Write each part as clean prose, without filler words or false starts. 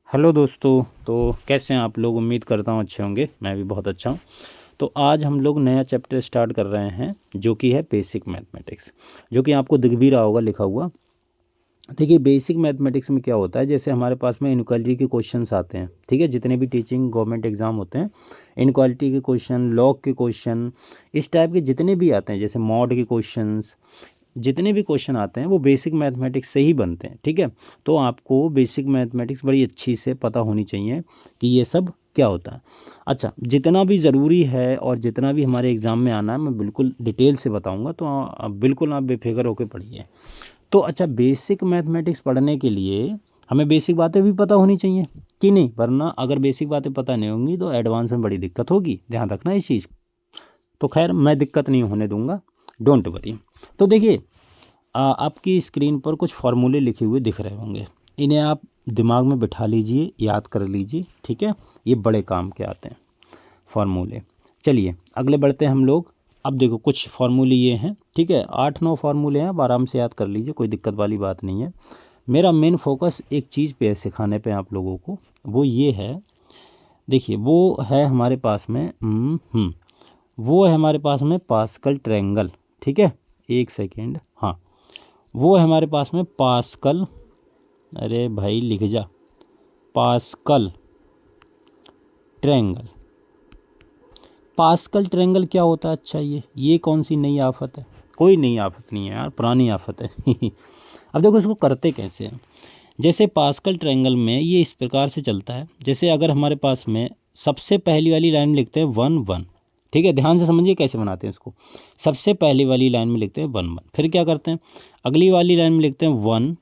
Hello दोस्तों। तो कैसे हैं आप लोग? उम्मीद करता हूँ अच्छे होंगे। मैं भी बहुत अच्छा हूँ। तो आज हम लोग नया चैप्टर स्टार्ट कर रहे हैं जो कि है बेसिक मैथमेटिक्स, जो कि आपको दिख भी रहा होगा लिखा हुआ। देखिए, बेसिक मैथमेटिक्स में क्या होता है, जैसे हमारे पास में इनक्वालिटी के क्वेश्चंस आते हैं, ठीक है, जितने भी टीचिंग गवर्नमेंट एग्जाम होते हैं, इनक्वालिटी के क्वेश्चन, लॉग के क्वेश्चन, इस टाइप के जितने भी आते हैं, जैसे मॉड के क्वेश्चंस, जितने भी क्वेश्चन आते हैं वो बेसिक मैथमेटिक्स से ही बनते हैं, ठीक है। तो आपको बेसिक मैथमेटिक्स बड़ी अच्छी से पता होनी चाहिए कि ये सब क्या होता है। अच्छा, जितना भी ज़रूरी है और जितना भी हमारे एग्ज़ाम में आना है मैं बिल्कुल डिटेल से बताऊंगा, तो बिल्कुल आप बेफिक्र होकर पढ़िए। तो अच्छा, बेसिक मैथमेटिक्स पढ़ने के लिए हमें बेसिक बातें भी पता होनी चाहिए कि नहीं, वरना अगर बेसिक बातें पता नहीं होंगी तो एडवांस में बड़ी दिक्कत होगी। ध्यान रखना इस चीज़। तो खैर, मैं दिक्कत नहीं होने दूंगा, डोंट वरी। तो देखिए, आपकी स्क्रीन पर कुछ फार्मूले लिखे हुए दिख रहे होंगे। इन्हें आप दिमाग में बिठा लीजिए, याद कर लीजिए, ठीक है। ये बड़े काम के आते हैं फार्मूले। चलिए अगले बढ़ते हैं हम लोग। अब देखो, कुछ फार्मूले ये हैं, ठीक है, 8-9 फार्मूले हैं, आप आराम से याद कर लीजिए, कोई दिक्कत वाली बात नहीं है। मेरा मेन फोकस एक चीज़ पे है सिखाने पे आप लोगों को, वो ये है। देखिए, वो है हमारे पास में वो है हमारे पास में पास्कल ट्रायंगल, ठीक है। एक सेकेंड, हाँ, वो है हमारे पास में पास्कल, अरे भाई लिख जा, पास्कल ट्रायंगल। पास्कल ट्रायंगल क्या होता है? अच्छा, ये कौन सी नई आफत है? कोई नई आफत नहीं है यार, पुरानी आफत है। अब देखो, इसको करते कैसे हैं। जैसे पास्कल ट्रायंगल में ये इस प्रकार से चलता है, जैसे अगर हमारे पास में सबसे पहली वाली लाइन में लिखते हैं 1 1, ठीक है, ध्यान से समझिए कैसे बनाते हैं इसको। सबसे पहली वाली लाइन में लिखते हैं 1 1, फिर क्या करते हैं, अगली वाली लाइन में लिखते हैं 1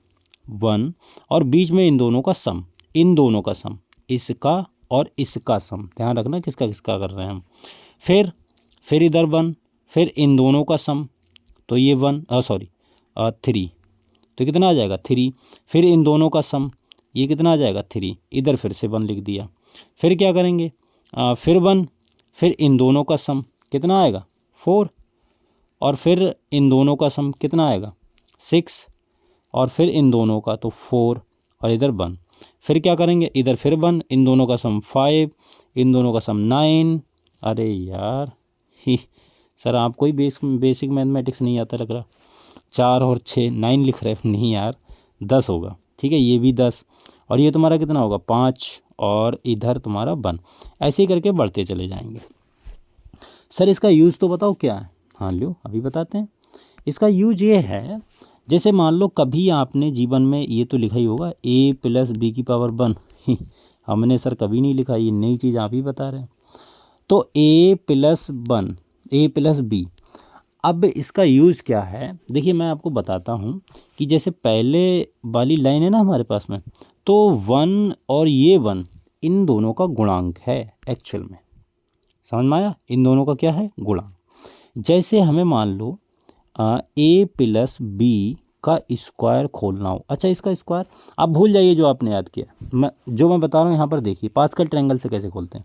1, और बीच में इन दोनों का सम, इन दोनों का सम, इसका और इसका सम, ध्यान रखना किसका किसका कर रहे हैं हम। फिर इधर 1, फिर इन दोनों का सम, तो ये 3, तो कितना आ जाएगा 3। फिर इन दोनों का सम, ये कितना आ जाएगा 3, इधर फिर से 1 लिख दिया। फिर क्या करेंगे, फिर 1, फिर इन दोनों का सम कितना आएगा 4, और फिर इन दोनों का सम कितना आएगा 6, और फिर इन दोनों का तो 4, और इधर 1। फिर क्या करेंगे, इधर फिर 1, इन दोनों का सम 5, इन दोनों का सम 9। अरे यार, ही सर आपको ही बेसिक मैथमेटिक्स नहीं आता लग रहा। 4 और 6 9 लिख रहे हो? नहीं यार, 10 होगा, ठीक है, ये भी 10, और ये तुम्हारा कितना होगा 5, और इधर तुम्हारा 1। ऐसे ही करके बढ़ते चले जाएंगे। सर इसका यूज़ तो बताओ क्या है। हाँ लो, अभी बताते हैं। इसका यूज ये है, जैसे मान लो कभी आपने जीवन में ये तो लिखा ही होगा a+b⁻1। हमने सर कभी नहीं लिखा, ये नई चीज़ आप ही बता रहे हैं। तो a+1, a+b। अब इसका यूज़ क्या है, देखिए मैं आपको बताता हूँ कि जैसे पहले वाली लाइन है ना हमारे पास में, तो 1 और ये 1 इन दोनों का गुणांक है एक्चुअल में। समझ में आया? इन दोनों का क्या है? गुणांक। जैसे हमें मान लो a+b का स्क्वायर खोलना हो। अच्छा, इसका स्क्वायर आप भूल जाइए जो आपने याद किया, मैं बता रहा हूँ यहाँ पर देखिए, पास्कल ट्रायंगल से कैसे खोलते हैं।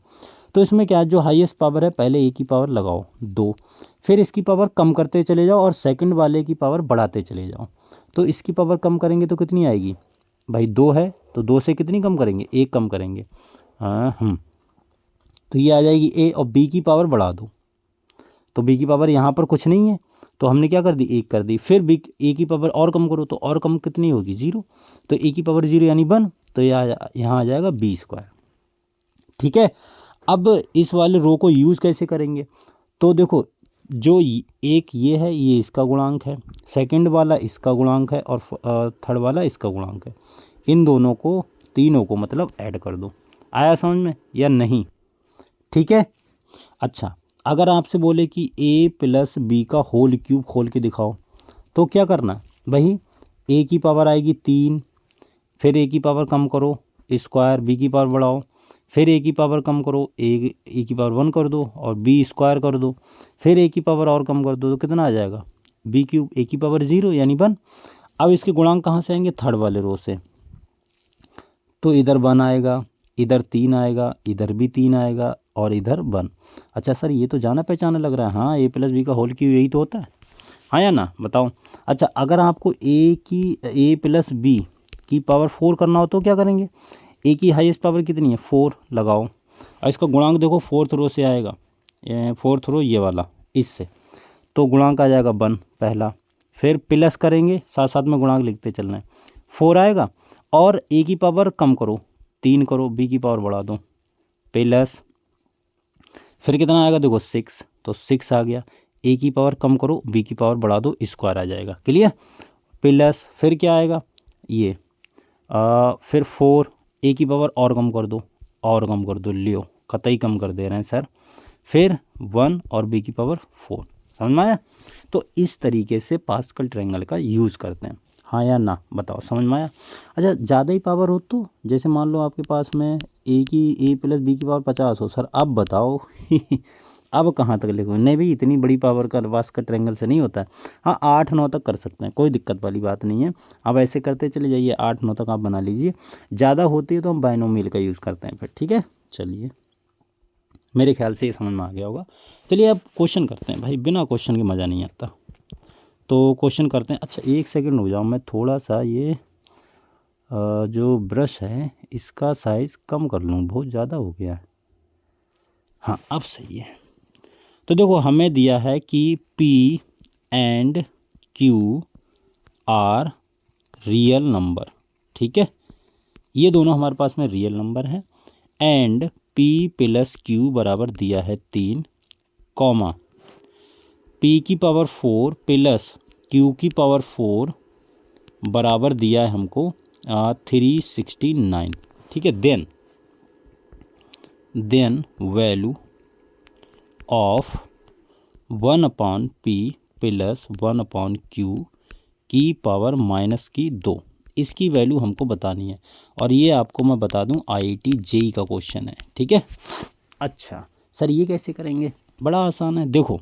तो इसमें क्या, जो हाईएस्ट पावर है पहले a की पावर लगाओ 2, फिर इसकी पावर कम करते चले जाओ और सेकंड वाले की पावर बढ़ाते चले जाओ। तो इसकी पावर कम करेंगे तो कितनी आएगी भाई, 2 है तो 2 से कितनी कम करेंगे, 1 कम करेंगे। तो ये आ जाएगी a, और b की पावर बढ़ा दो, तो b की पावर यहाँ पर कुछ नहीं है, तो हमने क्या कर दी, 1 कर दी। फिर b a की पावर और कम करो, तो और कम कितनी होगी 0, तो a की पावर 0 यानी 1, तो यहाँ आ जाएगा b², ठीक है। अब इस वाले रो को यूज़ कैसे करेंगे, तो देखो, जो एक ये है, ये इसका गुणांक है, सेकंड वाला इसका गुणांक है, और थर्ड वाला इसका गुणांक है। इन दोनों को, तीनों को मतलब ऐड कर दो। आया समझ में या नहीं? ठीक है। अच्छा, अगर आपसे बोले कि a+b का होल क्यूब खोल के दिखाओ, तो क्या करना है भाई, a की पावर आएगी 3, फिर a की पावर कम करो स्क्वायर, b की पावर बढ़ाओ, फिर a की पावर कम करो, a की पावर 1 कर दो और b² कर दो, फिर a की पावर और कम कर दो, तो कितना आ जाएगा b³ a की पावर 0 यानी 1। अब इसके गुणांक कहाँ से आएंगे, थर्ड वाले रो से, तो इधर 1 आएगा, इधर 3 आएगा, इधर भी 3 आएगा, और इधर 1। अच्छा सर, ये तो जाना पहचाना लग रहा है। हाँ, a+b का होल क्यूब यही तो होता है, हाँ या ना, बताओ। अच्छा, अगर आपको a+b की पावर 4 करना हो तो क्या करेंगे, ए की हाईएस्ट पावर कितनी है 4 लगाओ, और इसका गुणांक देखो फोर्थ रो से आएगा, फोर्थ रो ये वाला इससे, तो गुणांक आ जाएगा 1 पहला, फिर प्लस करेंगे साथ साथ में गुणांक लिखते चलना है, 4 आएगा, और ए की पावर कम करो 3 करो, बी की पावर बढ़ा दो प्लस, फिर कितना आएगा देखो 6, तो 6 आ गया, ए की पावर कम करो बी की पावर बढ़ा दो, स्क्वायर आ जाएगा, क्लियर, प्लस फिर क्या आएगा ये फिर 4, ए की पावर और कम कर दो, और कम कर दो, लियो कतई कम कर दे रहे हैं सर, फिर 1 और बी की पावर 4, समझ में आया। तो इस तरीके से पास्कल ट्रायंगल का यूज़ करते हैं, हाँ या ना बताओ, समझ में आया। अच्छा ज़्यादा ही पावर हो तो जैसे मान लो आपके पास में ए प्लस बी की पावर 50 हो, सर अब बताओ अब कहाँ तक लिखो, नहीं भाई इतनी बड़ी पावर का पास्कल ट्रायंगल से नहीं होता है, हाँ 8-9 तक कर सकते हैं, कोई दिक्कत वाली बात नहीं है, अब ऐसे करते चले जाइए 8-9 तक आप बना लीजिए, ज़्यादा होती है तो हम बाइनोमियल का यूज़ करते हैं फिर, ठीक है। चलिए मेरे ख्याल से ये समझ में आ गया होगा। चलिए अब क्वेश्चन करते हैं भाई, बिना क्वेश्चन के मज़ा नहीं आता, तो क्वेश्चन करते हैं। अच्छा 1 सेकंड हो जाओ, मैं थोड़ा सा ये जो ब्रश है इसका साइज़ कम कर लूँ, बहुत ज़्यादा हो गया है, हाँ अब सही है। तो देखो हमें दिया है कि P and Q are real number, ठीक है, ये दोनों हमारे पास में रियल नंबर हैं, एंड P प्लस Q बराबर दिया है 3, कॉमा P की पावर 4 प्लस Q की पावर 4 बराबर दिया है हमको 369, ठीक है। Then value of 1/P plus 1/Q की पावर माइनस की 2, इसकी वैल्यू हमको बतानी है, और ये आपको मैं बता दूं IIT JEE का क्वेश्चन है, ठीक है। अच्छा सर ये कैसे करेंगे, बड़ा आसान है, देखो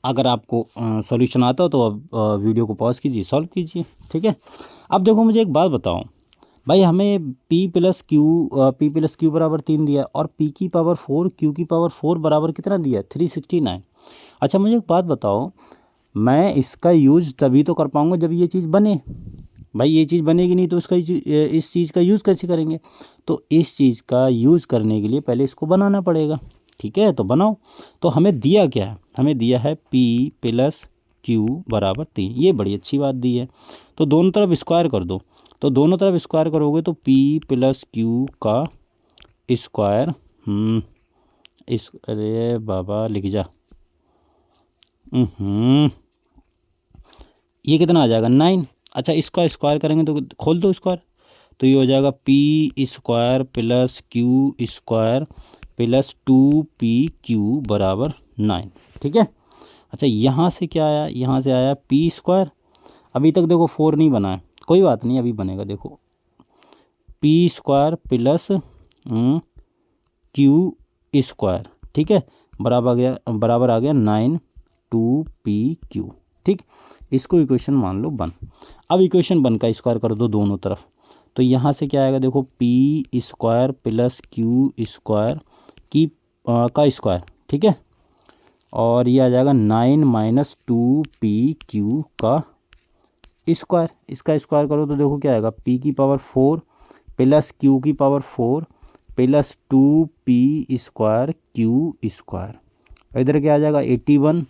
अगर आपको सॉल्यूशन आता हो तो अब वीडियो को पॉज कीजिए, सॉल्व कीजिए, ठीक है। अब देखो मुझे एक बात बताओ भाई, हमें P प्लस क्यू बराबर 3 दिया है, और P की पावर 4 Q की पावर 4 बराबर कितना दिया है 369। अच्छा मुझे एक बात बताओ, मैं इसका यूज़ तभी तो कर पाऊँगा जब ये चीज़ बने, भाई ये चीज़ बनेगी नहीं तो इस चीज़ का यूज़ कैसे करेंगे, तो इस चीज़ का यूज़ करने के लिए पहले इसको बनाना पड़ेगा, ठीक है, तो बनाओ। तो हमें दिया क्या है, हमें दिया है P प्लस Q बराबर 3, ये बड़ी अच्छी बात दी है, तो दोनों तरफ स्क्वायर कर दो, तो दोनों तरफ स्क्वायर करोगे तो P प्लस Q का स्क्वायर, इस अरे बाबा लिख जा, ये कितना आ जाएगा 9। अच्छा इसका स्क्वायर करेंगे तो खोल दो स्क्वायर, तो ये हो जाएगा P square plus Q square plus 2PQ बराबर 9, ठीक है। अच्छा यहाँ से क्या आया, यहाँ से आया P स्क्वायर, अभी तक देखो 4 नहीं बना है, कोई बात नहीं अभी बनेगा, देखो P square plus Q square, ठीक है, बराबर आ गया 9 2PQ, ठीक। इसको इक्वेशन मान लो 1। अब इक्वेशन 1 का स्क्वायर कर दो दोनों तरफ, तो यहाँ से क्या आएगा देखो P square plus Q square की का स्क्वायर, ठीक है, और ये आ जाएगा 9 माइनस 2PQ का स्क्वायर, इसका स्क्वायर करो तो देखो क्या आएगा P की पावर 4 प्लस Q की power 4 plus 2P square Q square, इधर क्या आ जाएगा 81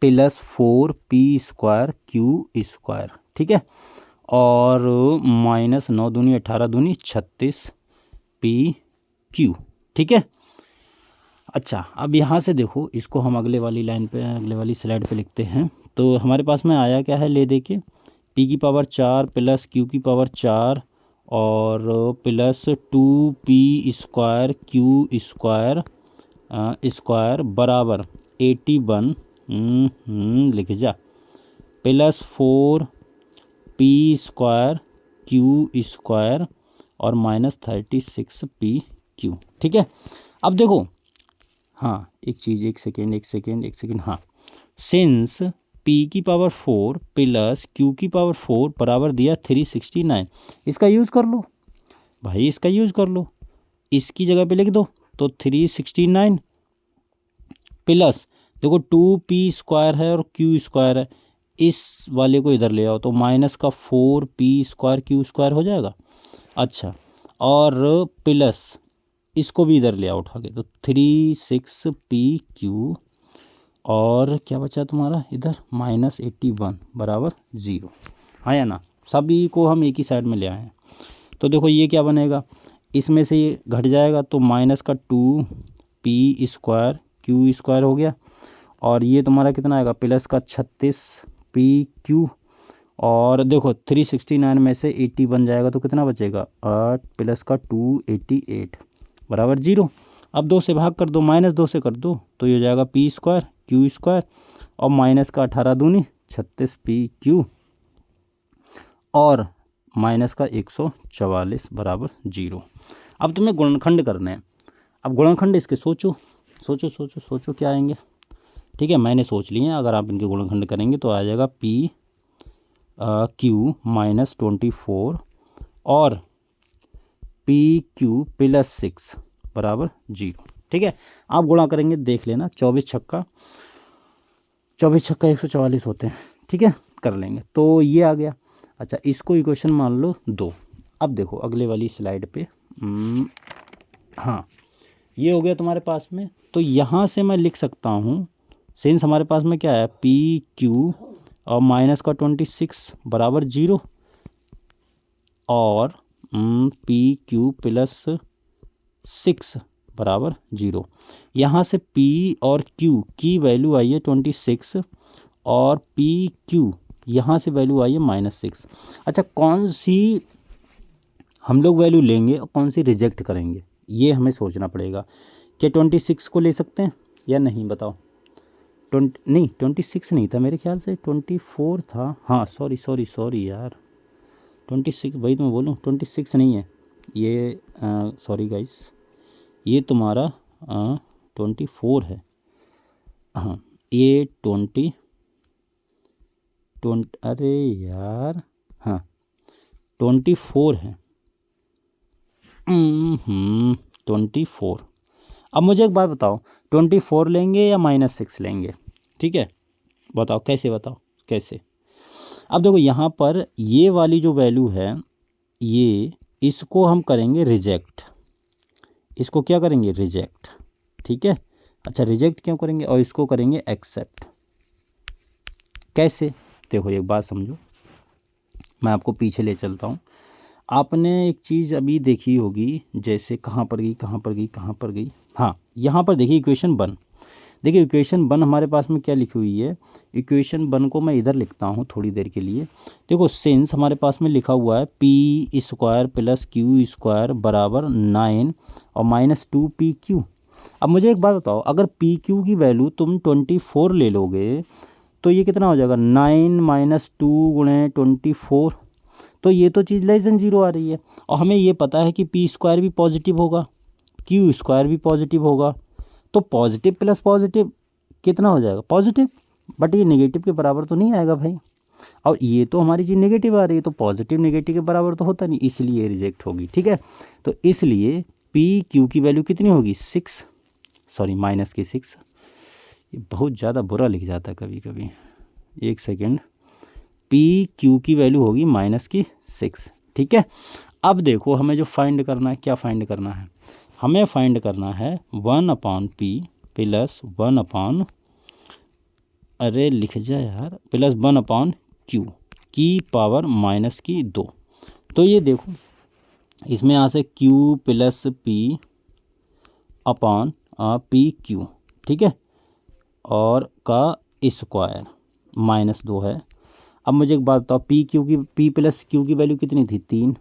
plus 4P square Q square, ठीक है, और माइनस 9 दूनी 18 दूनी 36 PQ, ठीक है। अच्छा अब यहाँ से देखो इसको हम अगले वाली लाइन पे, अगले वाली स्लाइड पे लिखते हैं, तो हमारे पास में आया क्या है, ले देखिए P की पावर 4 प्लस Q की पावर 4 और plus 2P square Q square square बराबर 81 लिख जा plus 4P square Q square और माइनस 36 PQ, ठीक है। अब देखो हाँ एक चीज़, एक सेकेंड, हाँ सिंस P की पावर 4 प्लस Q की पावर 4 बराबर दिया 369, इसका यूज़ कर लो भाई, इसका यूज़ कर लो, इसकी जगह पे लिख दो, तो 369 प्लस देखो 2P स्क्वायर है और Q स्क्वायर है, इस वाले को इधर ले आओ तो माइनस का 4p² q² हो जाएगा। अच्छा, और प्लस इसको भी इधर ले आओ उठा के, तो 36pq और क्या बचा तुम्हारा इधर -81 बराबर 0। हाँ या ना, सभी को हम एक ही साइड में ले आए हैं। तो देखो ये क्या बनेगा, इसमें से ये घट जाएगा तो माइनस का 2p² q² हो गया, और ये तुम्हारा कितना आएगा प्लस का 36pq, और देखो 369 में से 80 बन जाएगा तो कितना बचेगा 8 प्लस का 288 बराबर 0। अब 2 से भाग कर दो, -2 से कर दो तो ये हो जाएगा p² q² और माइनस का 18 दूनी 36pq और माइनस का 144 बराबर 0। अब तुम्हें गुणनखंड करना है। अब गुणनखंड इसके सोचो सोचो सोचो सोचो क्या आएंगे। ठीक है, मैंने सोच लिए हैं, अगर आप इनके गुणनखंड करेंगे तो आ जाएगा p q -24 और pq + 6 बराबर 0। ठीक है, आप गुणा करेंगे देख लेना, 24 छक्का 144 होते हैं। ठीक है, कर लेंगे तो ये आ गया। अच्छा, इसको इक्वेशन मान लो 2। अब देखो अगले वाली स्लाइड पे, हाँ ये हो गया तुम्हारे पास में। तो यहाँ से मैं लिख सकता हूँ, सिंस हमारे पास में क्या है pq और माइनस का 26 बराबर 0 और pq + 6 बराबर 0। यहाँ से p और q की वैल्यू आई है 26 और pq यहाँ से वैल्यू आई है -6। अच्छा, कौन सी हम लोग वैल्यू लेंगे और कौन सी रिजेक्ट करेंगे ये हमें सोचना पड़ेगा। क्या 26 को ले सकते हैं या नहीं, बताओ। 26 नहीं था मेरे ख्याल से, 24 था। हाँ सॉरी यार, 26 वही तो मैं बोलूँ, 26 नहीं है ये, सॉरी गाइस, ये तुम्हारा 24 है। हाँ ये 20 अरे यार, हाँ 24 है। 24। अब मुझे एक बात बताओ, 24 लेंगे या -6 लेंगे? ठीक है, बताओ कैसे, बताओ कैसे। अब देखो यहाँ पर ये वाली जो वैल्यू है, ये इसको हम करेंगे रिजेक्ट, इसको क्या करेंगे रिजेक्ट। ठीक है, अच्छा रिजेक्ट क्यों करेंगे और इसको करेंगे एक्सेप्ट। कैसे, देखो एक बात समझो, मैं आपको पीछे ले चलता हूँ। आपने एक चीज़ अभी देखी होगी, जैसे कहाँ पर गई, हाँ यहाँ पर देखिए इक्वेशन 1। देखिए इक्वेशन 1 हमारे पास में क्या लिखी हुई है, इक्वेशन 1 को मैं इधर लिखता हूँ थोड़ी देर के लिए। देखो सिंस हमारे पास में लिखा हुआ है p² + q² बराबर 9 और -2pq। अब मुझे एक बात बताओ, अगर pq की वैल्यू तुम 24 ले लोगे तो ये कितना हो जाएगा 9 - 2 × 24, तो ये तो चीज़ लेस देन 0 आ रही है। और हमें ये पता है कि p² भी पॉजिटिव होगा, q² भी पॉजिटिव होगा, तो पॉजिटिव प्लस पॉजिटिव कितना हो जाएगा पॉजिटिव, बट ये नेगेटिव के बराबर तो नहीं आएगा भाई। और ये तो हमारी चीज़ नेगेटिव आ रही है, तो पॉजिटिव नेगेटिव के बराबर तो होता नहीं, इसलिए रिजेक्ट होगी। ठीक है, तो इसलिए pq की वैल्यू कितनी होगी 6, सॉरी -6। ये बहुत ज़्यादा बुरा लिख जाता है कभी कभी, एक सेकेंड। pq की वैल्यू होगी -6। ठीक है, अब देखो हमें जो फाइंड करना है, क्या फाइंड करना है, हमें फाइंड करना है 1/p + 1/, अरे लिख जाए यार, +1/q की पावर -2। तो ये देखो इसमें यहाँ से q + p/pq, ठीक है, और का स्क्वायर -2 है। अब मुझे एक बात बताओ, p + q की वैल्यू कितनी थी 3,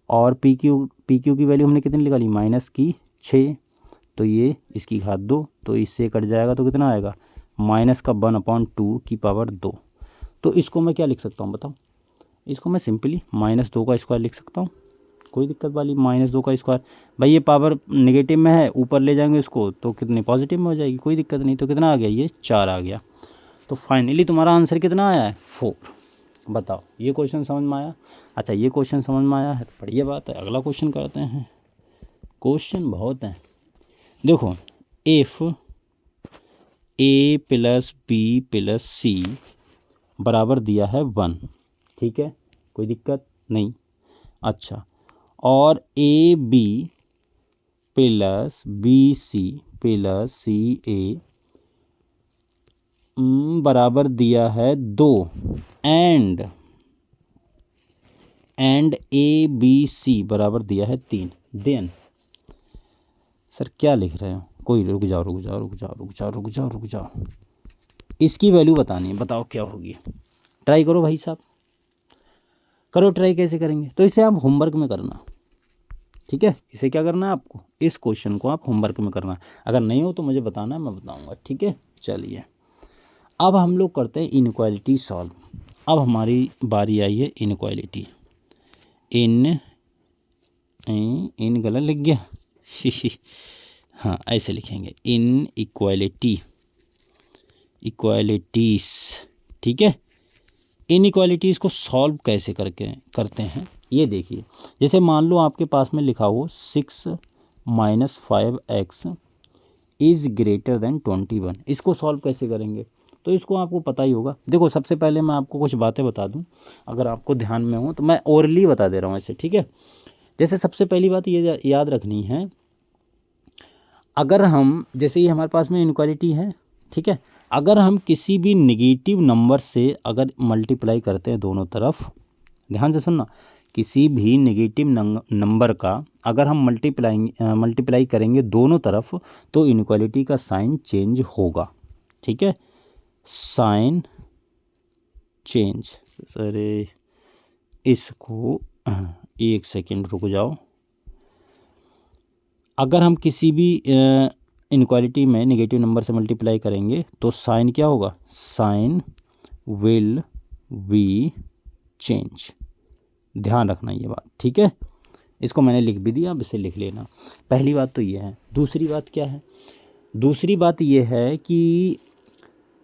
और pq की वैल्यू हमने कितनी निकाली -6, तो ये इसकी घात 2, तो इससे कट जाएगा तो कितना आएगा -1/2 की पावर 2। तो इसको मैं क्या लिख सकता हूँ बताओ, इसको मैं सिंपली -2 का स्क्वायर लिख सकता हूँ, कोई दिक्कत वाली, -2 का स्क्वायर। भाई ये पावर नेगेटिव में है, ऊपर ले जाएंगे इसको तो कितनी पॉजिटिव में हो जाएगी, कोई दिक्कत नहीं। तो कितना आ गया, ये 4 आ गया। तो फाइनली तुम्हारा आंसर कितना आया है 4। बताओ ये क्वेश्चन समझ में आया? अच्छा ये क्वेश्चन समझ में आया है, बढ़िया बात है। अगला क्वेश्चन करते हैं, क्वेश्चन बहुत हैं। देखो इफ़ a + b + c बराबर दिया है 1, ठीक है, कोई दिक्कत नहीं। अच्छा, और A B plus B C plus C A बराबर दिया है 2 एंड ए बी सी बराबर दिया है 3। देन सर क्या लिख रहे हो? कोई रुक जाओ, इसकी वैल्यू बतानी है, बताओ क्या होगी। ट्राई करो भाई साहब, करो ट्राई। कैसे करेंगे? तो इसे आप होमवर्क में करना, ठीक है। इसे क्या करना है आपको, इस क्वेश्चन को आप होमवर्क में करना। अगर नहीं हो तो मुझे बताना, मैं बताऊंगा, ठीक है। चलिए अब हम लोग करते हैं इनइक्वालिटी सॉल्व। अब हमारी बारी आई है इनइक्वालिटी। इन गलत लिख गया हाँ ऐसे लिखेंगे, इक्वालिटीज़, ठीक है। इनइक्वालिटीज़ को सॉल्व कैसे करते हैं ये देखिए। जैसे मान लो आपके पास में लिखा हो 6 - 5x इज़ ग्रेटर देन 21। इसको सॉल्व कैसे करेंगे? तो इसको आपको पता ही होगा। देखो सबसे पहले मैं आपको कुछ बातें बता दूं, अगर आपको ध्यान में हो तो मैं ओरली बता दे रहा हूँ ऐसे, ठीक है। जैसे सबसे पहली बात ये याद रखनी है, अगर हम, जैसे ये हमारे पास में इनइक्वालिटी है, ठीक है, अगर हम किसी भी नेगेटिव नंबर से अगर मल्टीप्लाई करते हैं दोनों तरफ, ध्यान से सुनना, किसी भी नेगेटिव नंबर का अगर हम मल्टीप्लाई करेंगे दोनों तरफ तो इनइक्वालिटी का साइन चेंज होगा, ठीक है, साइन चेंज। अरे इसको 1 सेकेंड रुक जाओ। अगर हम किसी भी इनइक्वालिटी में नेगेटिव नंबर से मल्टीप्लाई करेंगे तो साइन क्या होगा, साइन विल बी चेंज। ध्यान रखना ये बात, ठीक है। इसको मैंने लिख भी दिया, अब इसे लिख लेना। पहली बात तो ये है। दूसरी बात क्या है? दूसरी बात ये है कि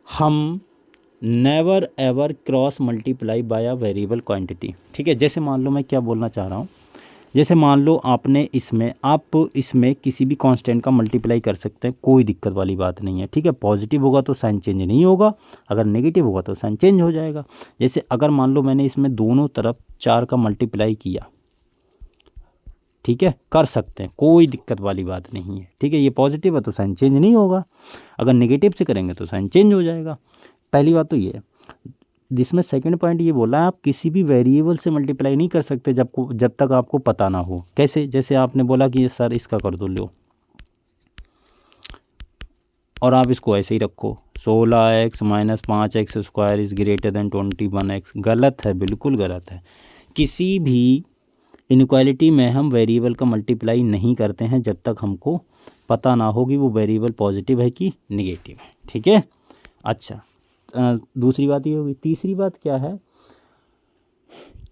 हम never ever cross multiply by a variable quantity, ठीक है। जैसे मान लो, मैं क्या बोलना चाह रहा हूँ, जैसे मान लो आप इसमें किसी भी कांस्टेंट का मल्टीप्लाई कर सकते हैं, कोई दिक्कत वाली बात नहीं है, ठीक है। पॉजिटिव होगा तो साइन चेंज नहीं होगा, अगर नेगेटिव होगा तो साइन चेंज हो जाएगा। जैसे अगर मान लो मैंने इसमें दोनों तरफ 4 का मल्टीप्लाई किया, ठीक है, कर सकते हैं, कोई दिक्कत वाली बात नहीं है, ठीक है। ये पॉजिटिव है तो साइन चेंज नहीं होगा, अगर नेगेटिव से करेंगे तो साइन चेंज हो जाएगा। पहली बात तो ये है। जिसमें सेकंड पॉइंट ये बोला है, आप किसी भी वेरिएबल से मल्टीप्लाई नहीं कर सकते जब तक आपको पता ना हो। कैसे? जैसे आपने बोला कि सर इसका कर दो, लो, और आप इसको ऐसे ही रखो, 16x - 5x square is greater than 21x। गलत है, बिल्कुल गलत है। किसी भी इनइक्वालिटी में हम वेरिएबल का मल्टीप्लाई नहीं करते हैं जब तक हमको पता ना हो कि वो वेरिएबल पॉजिटिव है कि निगेटिव है, ठीक है। अच्छा, दूसरी बात ये होगी। तीसरी बात क्या है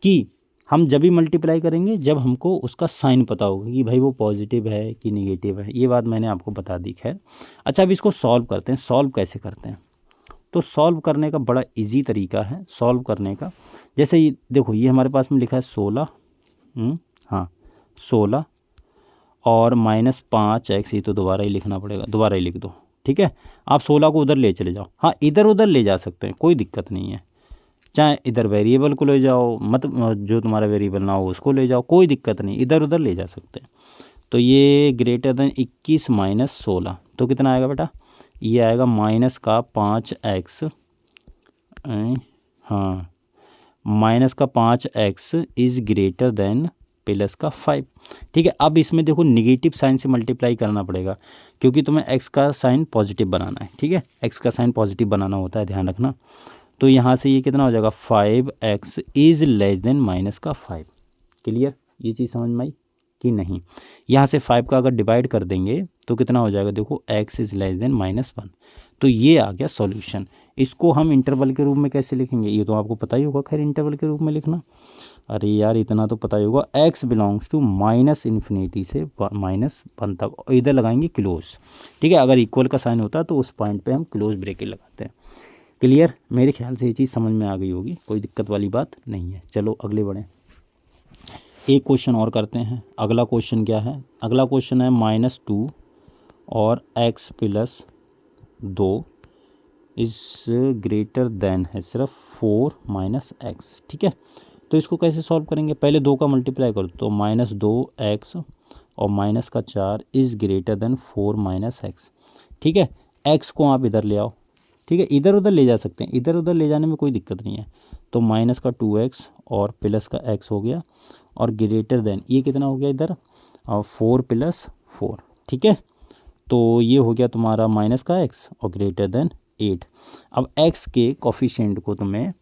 कि हम जब भी मल्टीप्लाई करेंगे जब हमको उसका साइन पता होगा कि भाई वो पॉजिटिव है कि निगेटिव है। ये बात मैंने आपको बता दी, खैर। अच्छा, अब इसको सॉल्व करते हैं। सॉल्व कैसे करते हैं? तो सॉल्व करने का बड़ा इजी तरीका है सॉल्व करने का। जैसे ये देखो, ये हमारे पास में लिखा है 16, हाँ 16 और -5x, ये तो दोबारा ही लिखना पड़ेगा, दोबारा ही लिख दो, ठीक है। आप 16 को उधर ले चले जाओ, हाँ इधर उधर ले जा सकते हैं, कोई दिक्कत नहीं है। चाहे इधर वेरिएबल को ले जाओ, जो तुम्हारा वेरिएबल ना हो उसको ले जाओ, कोई दिक्कत नहीं, इधर उधर ले जा सकते हैं। तो ये ग्रेटर देन 21 - 16, तो कितना आएगा बेटा? ये आएगा -5x, हाँ -5x इज़ ग्रेटर देन +5, ठीक है। अब इसमें देखो निगेटिव साइन से मल्टीप्लाई करना पड़ेगा क्योंकि तुम्हें x का साइन पॉजिटिव बनाना है, ठीक है। x का साइन पॉजिटिव बनाना होता है, ध्यान रखना। तो यहाँ से ये कितना हो जाएगा, 5x is less than -5। Clear? ये चीज़ समझ में आई कि नहीं? यहाँ से 5 का अगर डिवाइड कर देंगे तो कितना हो जाएगा, देखो x इज़ लेस देन -1। तो ये आ गया सॉल्यूशन। इसको हम इंटरवल के रूप में कैसे लिखेंगे? ये तो आपको पता ही होगा, खैर इंटरवल के रूप में लिखना। अरे यार इतना तो पता ही होगा, x बिलोंग्स टू -∞ से -1 तक, इधर लगाएंगे क्लोज, ठीक है। अगर इक्वल का साइन होता है तो उस पॉइंट पे हम क्लोज ब्रैकेट लगाते हैं। क्लियर? मेरे ख्याल से ये चीज़ समझ में आ गई होगी, कोई दिक्कत वाली बात नहीं है। चलो अगले बढ़ें, एक क्वेश्चन और करते हैं। अगला क्वेश्चन क्या है? अगला क्वेश्चन है -2 और x + 2 इज़ ग्रेटर देन है सिर्फ 4 माइनस एक्स, ठीक है। तो इसको कैसे सॉल्व करेंगे, पहले 2 का मल्टीप्लाई करो तो -2x और माइनस का 4 is greater than 4 minus x, ठीक है। एक्स को आप इधर ले आओ, ठीक है, इधर उधर ले जा सकते हैं, इधर उधर ले जाने में कोई दिक्कत नहीं है। तो माइनस का 2x और प्लस का x हो गया, और ग्रेटर देन ये कितना हो गया इधर 4 + 4, ठीक है। तो ये हो गया तुम्हारा माइनस का x और ग्रेटर देन 8। अब x के कोफिशिएंट को तुम्हें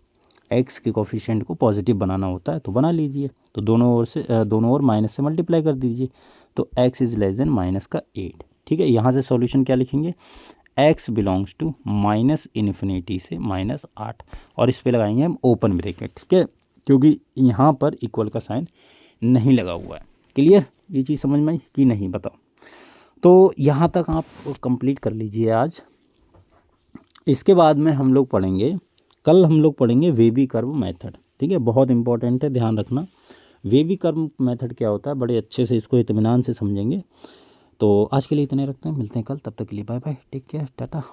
पॉजिटिव बनाना होता है तो बना लीजिए, तो दोनों ओर माइनस से मल्टीप्लाई कर दीजिए, तो x is less than minus का 8, ठीक है। यहाँ से सॉल्यूशन क्या लिखेंगे, x बिलोंग्स टू -∞ से -8, और इस पे लगाएंगे हम ओपन ब्रैकेट, ठीक है, क्योंकि यहाँ पर इक्वल का साइन नहीं लगा हुआ है। क्लियर, ये चीज़ समझ में आई कि नहीं बताओ। तो यहाँ तक आप कंप्लीट कर लीजिए आज। इसके बाद में हम लोग पढ़ेंगे, कल हम लोग पढ़ेंगे वेवी कर्व मेथड, ठीक है, बहुत इंपॉर्टेंट है, ध्यान रखना। वेवी कर्व मेथड क्या होता है, बड़े अच्छे से इसको इत्मीनान से समझेंगे। तो आज के लिए इतने रखते हैं, मिलते हैं कल, तब तक के लिए bye bye, take care, Tata.